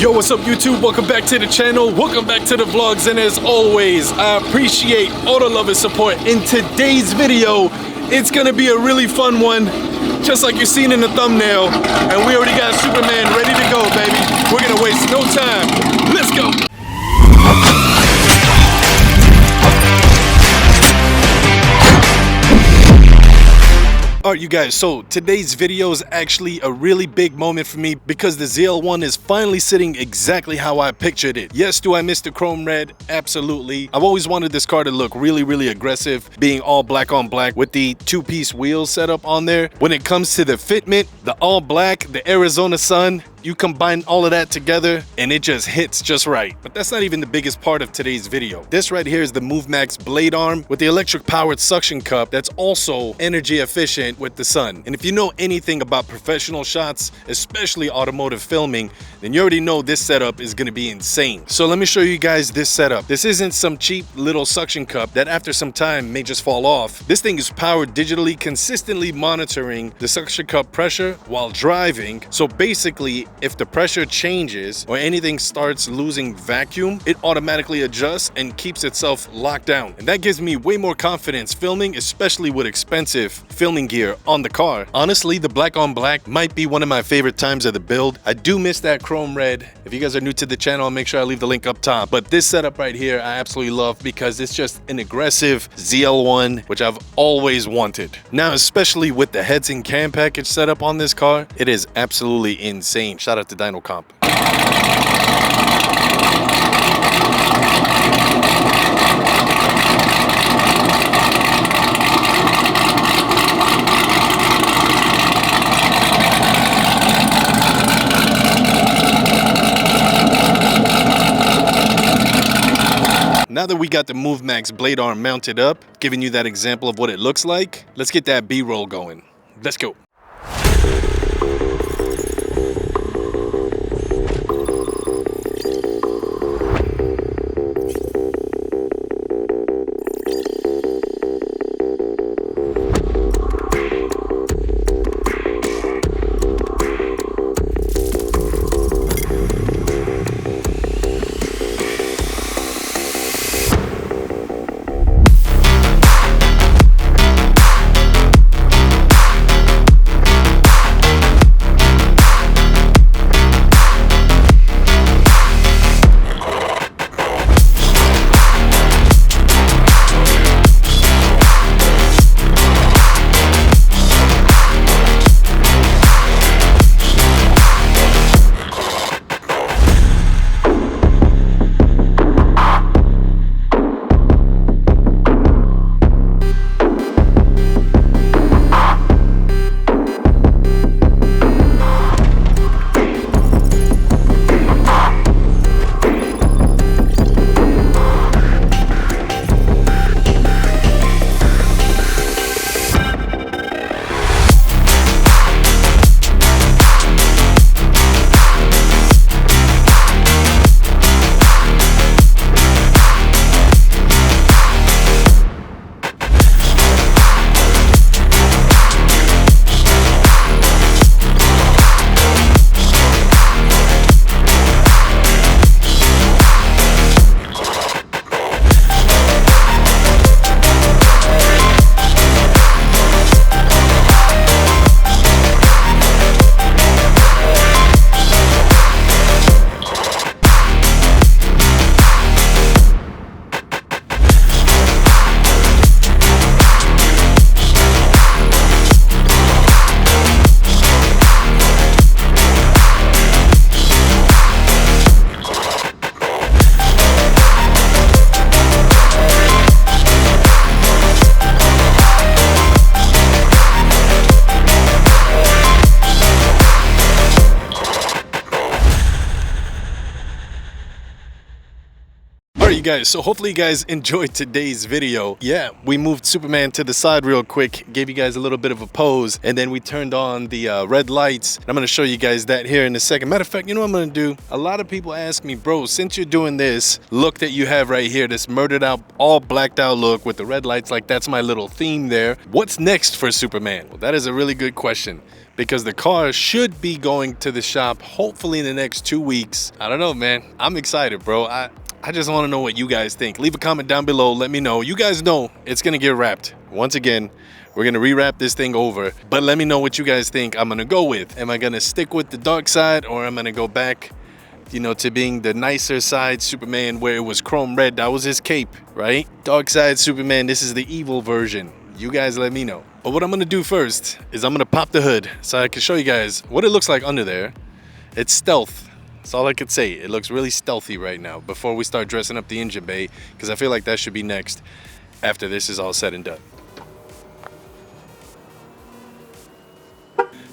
Yo, what's up YouTube? Welcome back to the channel. Welcome back to the vlogs. And as always, I appreciate all the love and support. In today's video, it's gonna be a really fun one, just like you've seen in the thumbnail. And we already got Superman ready to go, baby. We're gonna waste no time. Let's go. Alright you guys, so today's video is actually a really big moment for me because the ZL1 is finally sitting exactly how I pictured it. Yes, do I miss the chrome red? Absolutely. I've always wanted this car to look really aggressive, being all black on black with the two-piece wheels setup on there. When it comes to the fitment, the all black, the Arizona sun, you combine all of that together and it just hits just right. But that's not even the biggest part of today's video. This right here is the MovMax Blade Arm with the electric powered suction cup that's also energy efficient with the sun. And if you know anything about professional shots, especially automotive filming, then you already know this setup is gonna be insane. So let me show you guys this setup. This isn't some cheap little suction cup that after some time may just fall off. This thing is powered digitally, consistently monitoring the suction cup pressure while driving. So basically, if the pressure changes or anything starts losing vacuum, it automatically adjusts and keeps itself locked down. And that gives me way more confidence filming, especially with expensive filming gear on the car. Honestly, the black on black might be one of my favorite times of the build. I do miss that chrome red. If you guys are new to the channel, I'll make sure I leave the link up top. But this setup right here, I absolutely love because it's just an aggressive ZL1, which I've always wanted. Now, especially with the heads and cam package setup on this car, it is absolutely insane. Shout out to Dino Comp. Now that we got the MovMax Blade Arm mounted up, giving you that example of what it looks like, let's get that B-roll going. Let's go. Alright, you guys, so hopefully you guys enjoyed today's video. Yeah, we moved Superman to the side real quick, gave you guys a little bit of a pose, and then we turned on the red lights. And I'm gonna show you guys that here in a second. Matter of fact, you know what I'm gonna do? A lot of people ask me, bro, since you're doing this look that you have right here, this murdered out, all blacked out look with the red lights, like that's my little theme there. What's next for Superman? Well, that is a really good question, because the car should be going to the shop hopefully in the next 2 weeks. I don't know, man. I'm excited, bro. I just want to know what you guys think. Leave a comment down below. Let me know. You guys know it's going to get wrapped. Once again, we're going to rewrap this thing over. But let me know what you guys think I'm going to go with. Am I going to stick with the dark side, or am I going to go back, you know, to being the nicer side Superman where it was chrome red? That was his cape, right? Dark side Superman, this is the evil version. You guys let me know. But what I'm going to do first is I'm going to pop the hood so I can show you guys what it looks like under there. It's stealth. That's all I could say. It looks really stealthy right now before we start dressing up the engine bay, because I feel like that should be next after this is all said and done.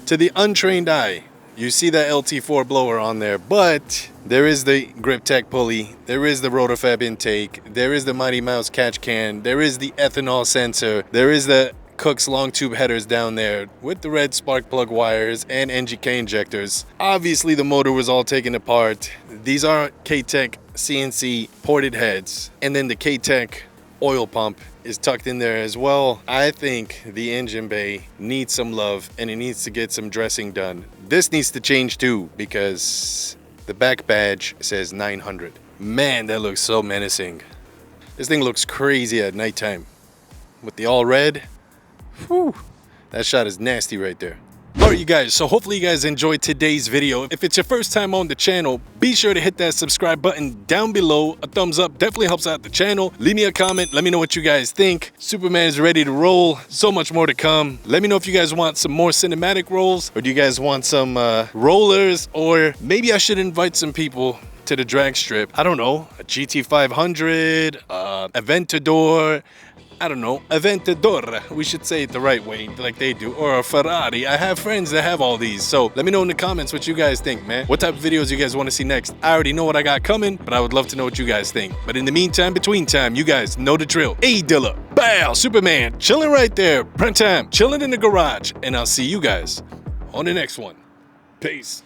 To the untrained eye, you see that LT4 blower on there, but there is the grip tech pulley, there is the rotofab intake, there is the Mighty Mouse catch can, there is the ethanol sensor, there is the Cook's long tube headers down there with the red spark plug wires and NGK injectors. Obviously the motor was all taken apart. These are K-Tech CNC ported heads, and then the K-Tech oil pump is tucked in there as well. I think the engine bay needs some love, and it needs to get some dressing done. This needs to change too, because the back badge says 900. Man, that looks so menacing. This thing looks crazy at nighttime with the all red. Whew, that shot is nasty right there. Alright, you guys, so hopefully you guys enjoyed today's video. If it's your first time on the channel, be sure to hit that subscribe button down below. A thumbs up definitely helps out the channel. Leave me a comment, let me know what you guys think. Superman is ready to roll, so much more to come. Let me know if you guys want some more cinematic rolls, or do you guys want some rollers, or maybe I should invite some people to the drag strip. I don't know, a GT500, Aventador, I don't know, Aventador, we should say it the right way, like they do, or a Ferrari. I have friends that have all these, so let me know in the comments what you guys think, man. What type of videos you guys want to see next? I already know what I got coming, but I would love to know what you guys think. But in the meantime, between time, you guys know the drill. Hey, Dilla, bow, Superman, chilling right there, print time, chilling in the garage, and I'll see you guys on the next one. Peace.